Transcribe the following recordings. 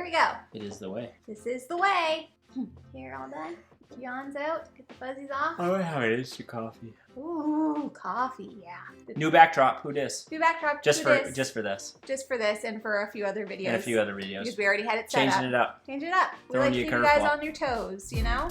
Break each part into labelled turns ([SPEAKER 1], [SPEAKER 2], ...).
[SPEAKER 1] we go.
[SPEAKER 2] It is the way.
[SPEAKER 1] This is the way. Here, all done. Get the yawns out. Get the fuzzies off.
[SPEAKER 2] Oh, how it is your coffee.
[SPEAKER 1] Ooh, coffee, yeah.
[SPEAKER 2] New backdrop. Who dis?
[SPEAKER 1] New backdrop.
[SPEAKER 2] Just for
[SPEAKER 1] this.
[SPEAKER 2] Just for this.
[SPEAKER 1] Just for this and for a few other videos.
[SPEAKER 2] And a few other videos.
[SPEAKER 1] Because we already had it set up.
[SPEAKER 2] Changing it up.
[SPEAKER 1] Changing it up. We
[SPEAKER 2] Throwing
[SPEAKER 1] like
[SPEAKER 2] you a
[SPEAKER 1] keeping you guys
[SPEAKER 2] curveball.
[SPEAKER 1] on your toes, you know?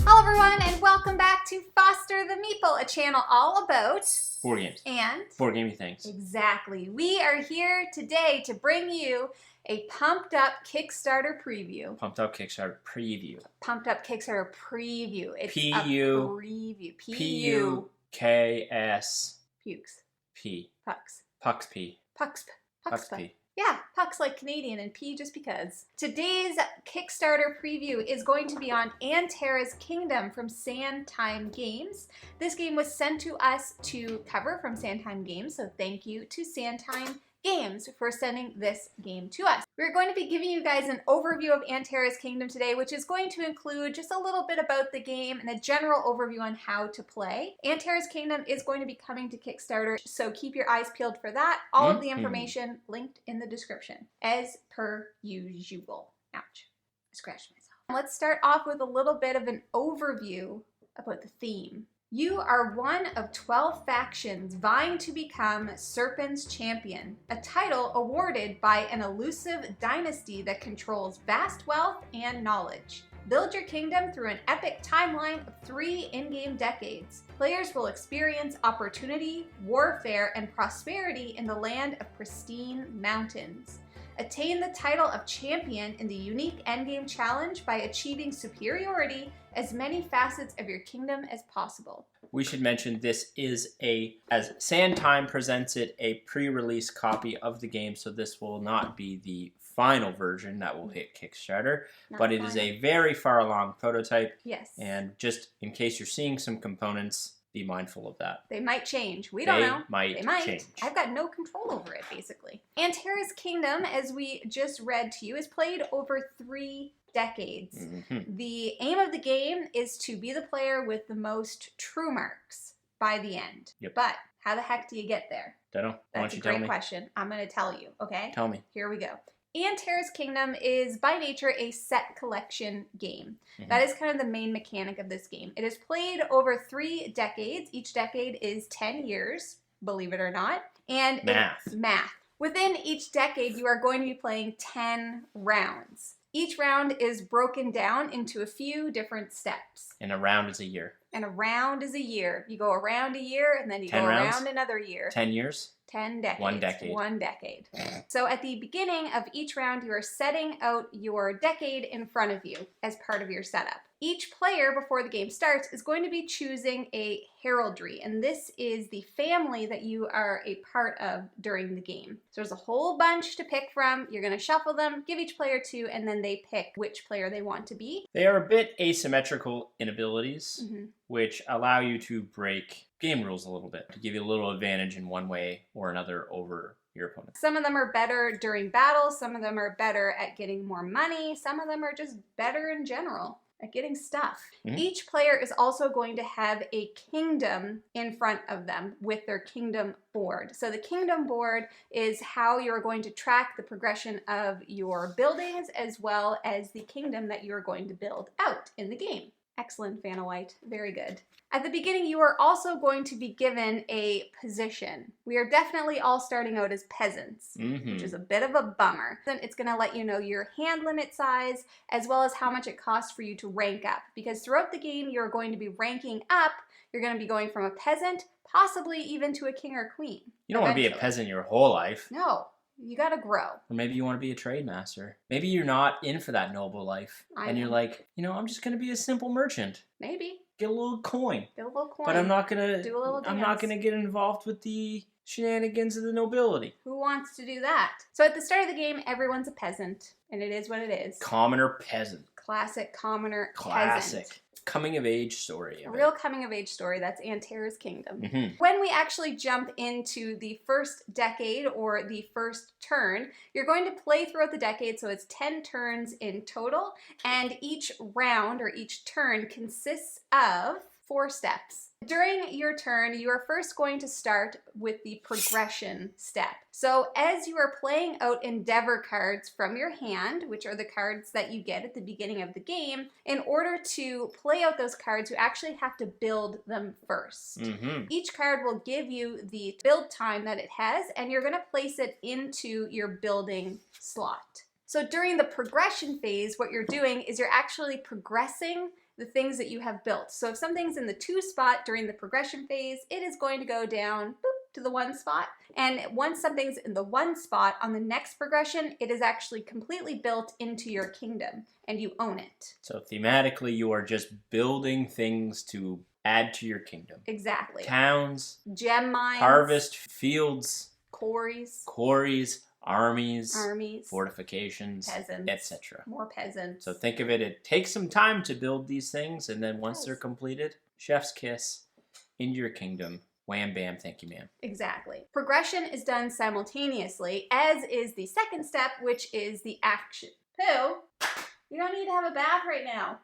[SPEAKER 1] Hello everyone and welcome back to Foster the Meeple, a channel all about
[SPEAKER 2] Board games.
[SPEAKER 1] and
[SPEAKER 2] Board gamey things.
[SPEAKER 1] Exactly. We are here today to bring you a pumped up Kickstarter preview.
[SPEAKER 2] Pumped up Kickstarter preview.
[SPEAKER 1] Pumped up Kickstarter preview. It's a
[SPEAKER 2] P-U-
[SPEAKER 1] preview.
[SPEAKER 2] P-U-K-S.
[SPEAKER 1] Pukes.
[SPEAKER 2] P.
[SPEAKER 1] Pucks.
[SPEAKER 2] Pucks P.
[SPEAKER 1] Pucks.
[SPEAKER 2] Pucks P.
[SPEAKER 1] Yeah, pucks like Canadian and P just because. Today's Kickstarter preview is going to be on Antares Kingdom from Sandtime Games. This game was sent to us to cover from Sandtime Games, so thank you to Sandtime Games for sending this game to us. We're going to be giving you guys an overview of Antares Kingdom today, which is going to include just a little bit about the game and a general overview on how to play. Antares Kingdom is going to be coming to Kickstarter, so keep your eyes peeled for that. All of the information linked in the description, as per usual. Ouch, I scratched myself. Let's start off with a little bit of an overview about the theme. You are one of 12 factions vying to become Serpens Champion, a title awarded by an elusive dynasty that controls vast wealth and knowledge. Build your kingdom through an epic timeline of 3 in-game decades. Players will experience opportunity, warfare, and prosperity in the land of pristine mountains. Attain the title of champion in the unique endgame challenge by achieving superiority as many facets of your kingdom as possible.
[SPEAKER 2] We should mention this is as Sandtime presents it, a pre-release copy of the game, so this will not be the final version that will hit Kickstarter, but it is a very far along prototype. Yes. And just in case you're seeing some components, be mindful of that.
[SPEAKER 1] They might change. We don't know.
[SPEAKER 2] They might change.
[SPEAKER 1] I've got no control over it, basically. Antares Kingdom, as we just read to you, is played over 3 decades. The aim of the game is to be the player with the most true marks by the end.
[SPEAKER 2] Yep.
[SPEAKER 1] But how the heck do you get there?
[SPEAKER 2] Don't know.
[SPEAKER 1] That's a great question. I'm going to tell you, okay?
[SPEAKER 2] Tell me.
[SPEAKER 1] Here we go. Antares Kingdom is by nature a set collection game. That is kind of the main mechanic of this game. It is played over 3 decades. Each decade is 10 years, believe it or not. And math. Within each decade, you are going to be playing 10 rounds. Each round is broken down into a few different steps.
[SPEAKER 2] And a round is a year.
[SPEAKER 1] And a round is a year. You go around a year, and then you go around another year.
[SPEAKER 2] 10 years?
[SPEAKER 1] 10 decades.
[SPEAKER 2] 1 decade.
[SPEAKER 1] 1 decade. So at the beginning of each round, you are setting out your decade in front of you as part of your setup. Each player, before the game starts, is going to be choosing a heraldry, and this is the family that you are a part of during the game. So there's a whole bunch to pick from. You're going to shuffle them, give each player 2, and then they pick which player they want to be.
[SPEAKER 2] They are a bit asymmetrical in abilities, which allow you to break game rules a little bit, to give you a little advantage in one way or another over your opponent.
[SPEAKER 1] Some of them are better during battle, some of them are better at getting more money, some of them are just better in general at getting stuff. Each player is also going to have a kingdom in front of them with their kingdom board. So the kingdom board is how you're going to track the progression of your buildings as well as the kingdom that you're going to build out in the game. Excellent, Vanna White. Very good. At the beginning, you are also going to be given a position. We are definitely all starting out as peasants, which is a bit of a bummer. Then it's going to let you know your hand limit size, as well as how much it costs for you to rank up. Because throughout the game, you're going to be ranking up. You're going to be going from a peasant, possibly even to a king or queen.
[SPEAKER 2] You don't want to be a peasant your whole life.
[SPEAKER 1] No. You gotta grow.
[SPEAKER 2] Or maybe you want to be a trade master. Maybe you're not in for that noble life. And you're like, you know, I'm just gonna be a simple merchant.
[SPEAKER 1] Maybe.
[SPEAKER 2] Get a little coin.
[SPEAKER 1] Get a little coin.
[SPEAKER 2] But I'm not gonna
[SPEAKER 1] do a little dance.
[SPEAKER 2] I'm not gonna get involved with the shenanigans of the nobility.
[SPEAKER 1] Who wants to do that? So at the start of the game, everyone's a peasant, and it is what it is.
[SPEAKER 2] Commoner peasant.
[SPEAKER 1] Classic commoner
[SPEAKER 2] Classic.
[SPEAKER 1] peasant.
[SPEAKER 2] Coming of age story.
[SPEAKER 1] A real coming of age story. That's Antares Kingdom. When we actually jump into the first decade or the first turn, you're going to play throughout the decade, so it's 10 turns in total, and each round or each turn consists of 4 steps. During your turn, you are first going to start with the progression step. So as you are playing out endeavor cards from your hand, which are the cards that you get at the beginning of the game, in order to play out those cards, you actually have to build them first. Each card will give you the build time that it has, and you're going to place it into your building slot. So during the progression phase, what you're doing is you're actually progressing the things that you have built. So if something's in the 2 spot during the progression phase, it is going to go down boop, to the 1 spot. And once something's in the 1 spot on the next progression, it is actually completely built into your kingdom and you own it.
[SPEAKER 2] So thematically, you are just building things to add to your kingdom.
[SPEAKER 1] Exactly.
[SPEAKER 2] Towns,
[SPEAKER 1] gem mines,
[SPEAKER 2] harvest fields,
[SPEAKER 1] quarries,
[SPEAKER 2] armies,
[SPEAKER 1] fortifications, peasants,
[SPEAKER 2] etc.
[SPEAKER 1] More peasants.
[SPEAKER 2] So think of it, it takes some time to build these things, and then once they're completed, chef's kiss, into your kingdom. Wham, bam, thank you, ma'am.
[SPEAKER 1] Exactly. Progression is done simultaneously, as is the second step, which is the action. Pooh, you don't need to have a bath right now.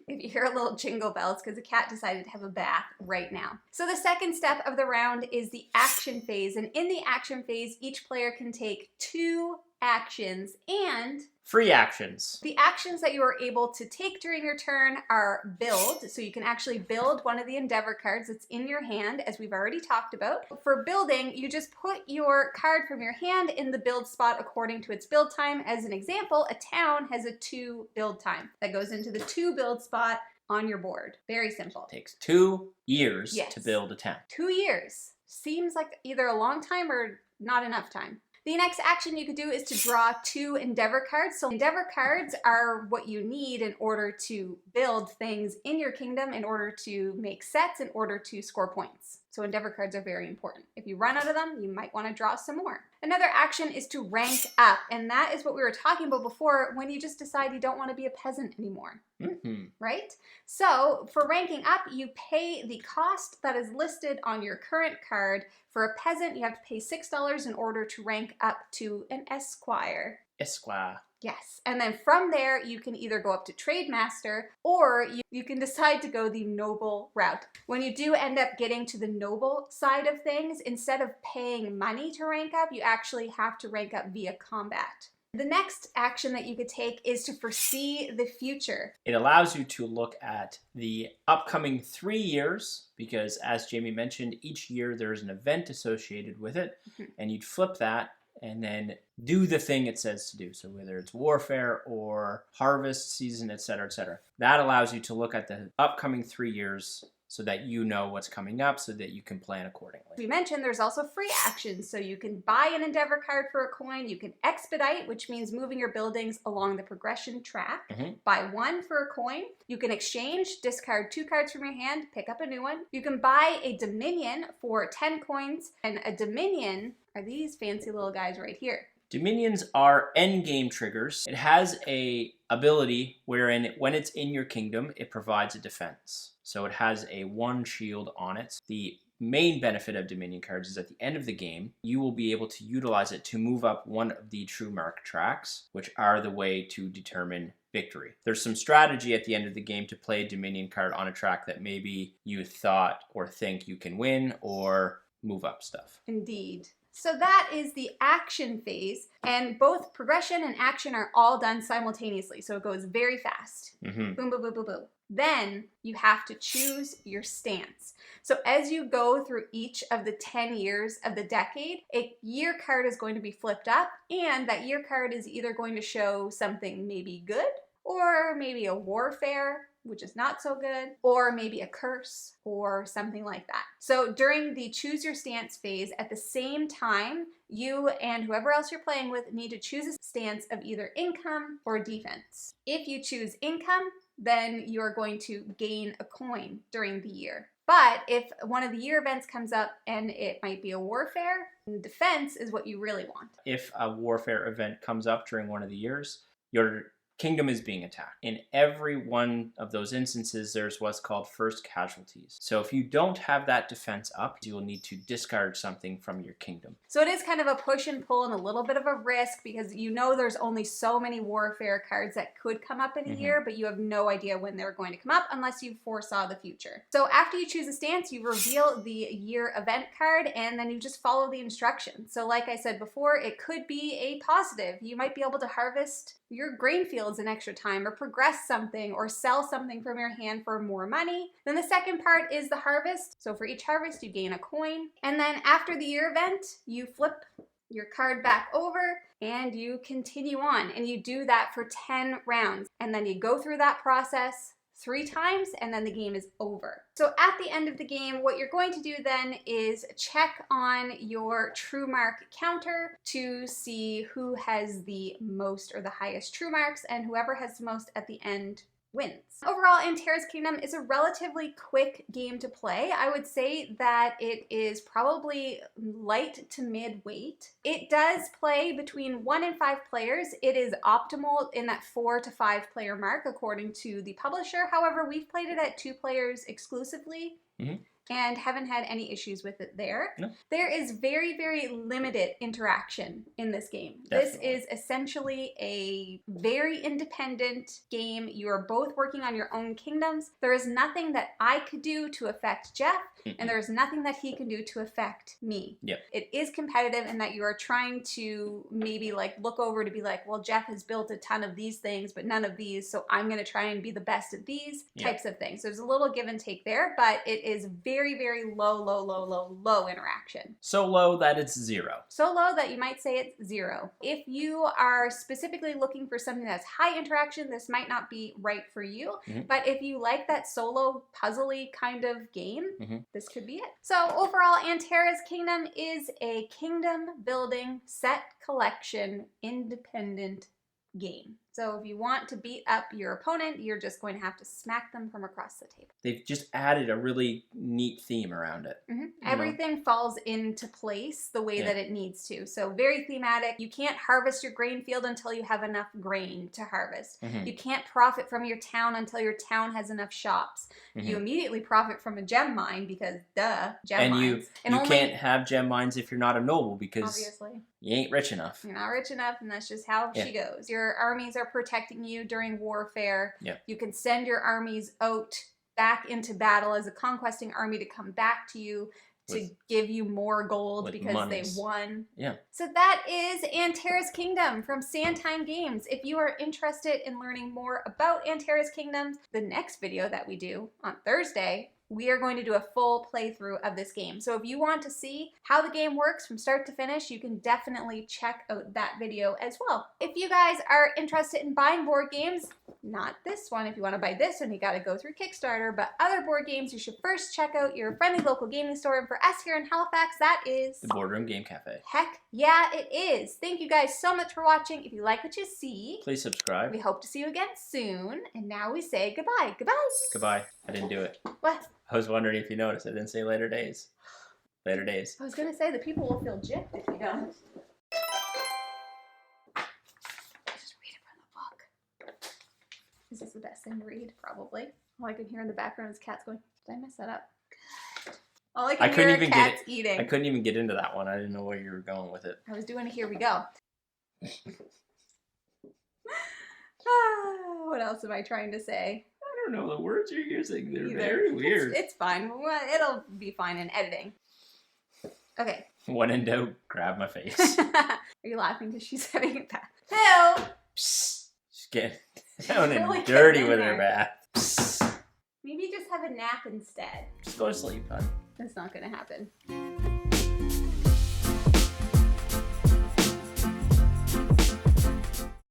[SPEAKER 1] If you hear a little jingle bells, because the cat decided to have a bath right now. So the second step of the round is the action phase. And in the action phase, each player can take 2 actions and
[SPEAKER 2] free actions.
[SPEAKER 1] The actions that you are able to take during your turn are build. So you can actually build one of the endeavor cards that's in your hand, as we've already talked about. For building, you just put your card from your hand in the build spot according to its build time. As an example, a town has a 2 build time. That goes into the 2 build spot on your board. Very simple.
[SPEAKER 2] It takes 2 years to build a town.
[SPEAKER 1] 2 years. Seems like either a long time or not enough time. The next action you could do is to draw 2 endeavor cards. So endeavor cards are what you need in order to build things in your kingdom, in order to make sets, in order to score points. So endeavor cards are very important. If you run out of them, you might want to draw some more. Another action is to rank up, and that is what we were talking about before, when you just decide you don't want to be a peasant anymore. Right? So for ranking up, you pay the cost that is listed on your current card. For a peasant, you have to pay $6 in order to rank up to an esquire.
[SPEAKER 2] Esquire.
[SPEAKER 1] Yes, and then from there, you can either go up to Trade Master, or you can decide to go the noble route. When you do end up getting to the noble side of things, instead of paying money to rank up, you actually have to rank up via combat. The next action that you could take is to foresee the future.
[SPEAKER 2] It allows you to look at the upcoming 3 years, because as Jamie mentioned, each year there's an event associated with it, and you'd flip that and then do the thing it says to do. So whether it's warfare or harvest season, etc., etc. That allows you to look at the upcoming 3 years so that you know what's coming up, so that you can plan accordingly.
[SPEAKER 1] We mentioned there's also free actions. So you can buy an endeavor card for a coin. You can expedite, which means moving your buildings along the progression track. Buy 1 for a coin. You can exchange, discard 2 cards from your hand, pick up a new one. You can buy a dominion for 10 coins, and a dominion are these fancy little guys right here.
[SPEAKER 2] Dominions are endgame triggers. It has a ability wherein when it's in your kingdom, it provides a defense. So it has a 1 shield on it. The main benefit of Dominion cards is at the end of the game, you will be able to utilize it to move up one of the true mark tracks, which are the way to determine victory. There's some strategy at the end of the game to play a Dominion card on a track that maybe you thought or think you can win or move up stuff.
[SPEAKER 1] Indeed. So that is the action phase, and both progression and action are all done simultaneously, so it goes very fast. Boom, boom, boom, boom, boom. Then you have to choose your stance. So as you go through each of the 10 years of the decade, a year card is going to be flipped up, and that year card is either going to show something maybe good, or maybe a warfare, which is not so good, or maybe a curse or something like that. So during the choose your stance phase, at the same time, you and whoever else you're playing with need to choose a stance of either income or defense. If you choose income, then you're going to gain a coin during the year. But if one of the year events comes up and it might be a warfare, defense is what you really want.
[SPEAKER 2] If a warfare event comes up during one of the years, your kingdom is being attacked. In every one of those instances, there's what's called first casualties. So if you don't have that defense up, you will need to discard something from your kingdom.
[SPEAKER 1] So it is kind of a push and pull and a little bit of a risk because you know there's only so many warfare cards that could come up in a year, but you have no idea when they're going to come up unless you foresaw the future. So after you choose a stance, you reveal the year event card and then you just follow the instructions. So like I said before, it could be a positive. You might be able to harvest your grain fields in extra time or progress something or sell something from your hand for more money. Then the second part is the harvest. So for each harvest, you gain a coin. And then after the year event, you flip your card back over and you continue on. And you do that for 10 rounds. And then you go through that process 3 times and then the game is over. So at the end of the game, what you're going to do then is check on your true mark counter to see who has the most or the highest true marks, and whoever has the most at the end wins. Overall, Antares Kingdom is a relatively quick game to play. I would say that it is probably light to mid-weight. It does play between 1 and 5 players. It is optimal in that 4 to 5 player mark according to the publisher. However, we've played it at 2 players exclusively. And haven't had any issues with it there.
[SPEAKER 2] No.
[SPEAKER 1] There is very, very limited interaction in this game.
[SPEAKER 2] Definitely.
[SPEAKER 1] This is essentially a very independent game. You are both working on your own kingdoms. There is nothing that I could do to affect Jeff, and there is nothing that he can do to affect me.
[SPEAKER 2] Yep.
[SPEAKER 1] It is competitive in that you are trying to maybe like look over to be like, well, Jeff has built a ton of these things, but none of these, so I'm gonna try and be the best at these types of things. So there's a little give and take there, but it is very, very low interaction.
[SPEAKER 2] So low that it's 0.
[SPEAKER 1] So low that you might say it's 0. If you are specifically looking for something that's high interaction, this might not be right for you. But if you like that solo puzzly kind of game, this could be it. So overall, Antares Kingdom is a kingdom building set collection independent game. So if you want to beat up your opponent, you're just going to have to smack them from across the table.
[SPEAKER 2] They've just added a really neat theme around it.
[SPEAKER 1] Everything falls into place the way that it needs to. So very thematic. You can't harvest your grain field until you have enough grain to harvest. You can't profit from your town until your town has enough shops. You immediately profit from a gem mine because gem mines.
[SPEAKER 2] And you can't have gem mines if you're not a noble because
[SPEAKER 1] obviously
[SPEAKER 2] you ain't rich enough.
[SPEAKER 1] You're not rich enough, and that's just how she goes. Your armies are protecting you during warfare. You can send your armies out back into battle as a conquesting army to come back to you to give you more gold because they won. So that is Antares Kingdom from Sandtime Games. If you are interested in learning more about Antares Kingdoms, the next video that we do on Thursday, we are going to do a full playthrough of this game. So if you want to see how the game works from start to finish, you can definitely check out that video as well. If you guys are interested in buying board games, not this one. If you want to buy this one, you got to go through Kickstarter, but other board games, you should first check out your friendly local gaming store. And for us here in Halifax, that is
[SPEAKER 2] the Boardroom Game Cafe.
[SPEAKER 1] Heck yeah, it is. Thank you guys so much for watching. If you like what you see,
[SPEAKER 2] please subscribe.
[SPEAKER 1] We hope to see you again soon. And now we say goodbye. Goodbye.
[SPEAKER 2] Goodbye. I didn't do it.
[SPEAKER 1] What?
[SPEAKER 2] I was wondering if you noticed. I didn't say later days. Later days.
[SPEAKER 1] I was going to say the people will feel gypped if you don't. Just read it from the book. Is this the best thing to read? Probably. All I can hear in the background is cats going, did I mess that up? Good. All I can hear is cats eating.
[SPEAKER 2] I couldn't even get into that one. I didn't know where you were going with it.
[SPEAKER 1] I was doing a here we go. What else am I trying to say?
[SPEAKER 2] I don't know the words you're using. They're very weird.
[SPEAKER 1] It's fine. It'll be fine in editing. Okay.
[SPEAKER 2] When in doubt, grab my face.
[SPEAKER 1] Are you laughing because she's having a bath? Phil!
[SPEAKER 2] Psst. She's getting down and dirty with her bath. Psst.
[SPEAKER 1] Maybe just have a nap instead.
[SPEAKER 2] Just go to sleep, hon.
[SPEAKER 1] That's not going to happen.